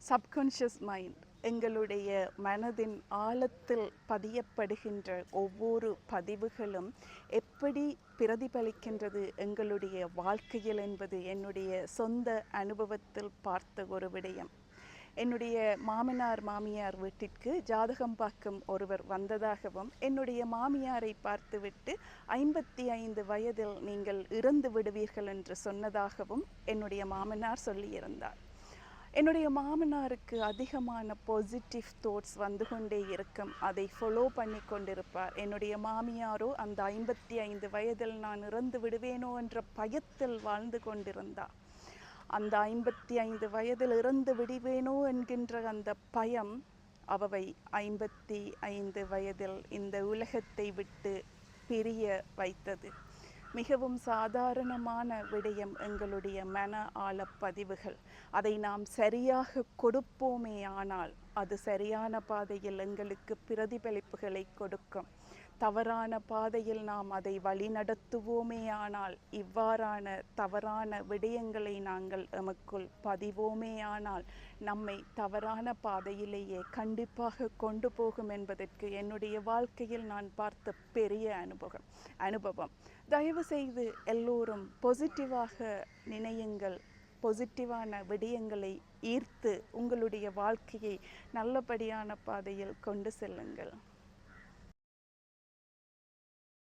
Subconscious mind எங்களுடைய மனதின் ஆழத்தில் பதியப்படுகின்ற ஒவ்வொரு பதிவுகளும் எப்படி பிரதிபலிக்கின்றது எங்களுடைய வாழ்க்கையில் என்பது என்னுடைய சொந்த அனுபவத்தில் பார்த்த ஒரு விடயம். என்னுடைய மாமனார் மாமியார் வீட்டிற்கு ஜாதகம் பார்க்கும் ஒருவர் வந்ததாகவும், என்னுடைய மாமியாரை பார்த்துவிட்டு 55 வயதில் நீங்கள் இறந்து விடுவீர்கள் என்று சொன்னதாகவும் என்னுடைய மாமனார் சொல்லியிருந்தார். என்னுடைய மாமனாருக்கு அதிகமான பாசிட்டிவ் தாட்ஸ் வந்து கொண்டே இருக்கும். அதை ஃபாலோ பண்ணி கொண்டிருப்பார். என்னுடைய மாமியாரோ அந்த 55 வயதில் நான் இறந்து விடுவேனோ என்ற பயத்தில் வாழ்ந்து கொண்டிருந்தார். அந்த 55 வயதில் இறந்து விடுவேனோ என்கின்ற அந்த பயம் அவவை 55 வயதில் இந்த உலகத்தை விட்டு பிரிய வைத்தது. மிகவும் சாதாரணமான விடயம் எங்களுடைய மன ஆழப்பதிவுகள். அதை நாம் சரியாக கொடுப்போமே ஆனால் அது சரியான பாதையில் எங்களுக்கு பிரதிபலிப்புகளை கொடுக்கும். தவறான பாதையில் நாம் அதை வழிநடத்துவோமே ஆனால், இவ்வாறான தவறான விடயங்களை நாங்கள் எமக்குள் பதிவோமே ஆனால் நம்மை தவறான பாதையிலேயே கண்டிப்பாக கொண்டு போகும் என்பதற்கு என்னுடைய வாழ்க்கையில் நான் பார்த்த பெரிய அனுபவம். தயவு செய்து எல்லோரும் பாசிட்டிவாக நினையுங்கள். பாசிட்டிவான விடயங்களை ஈர்த்து உங்களுடைய வாழ்க்கையை நல்லபடியான பாதையில் கொண்டு செல்லுங்கள்.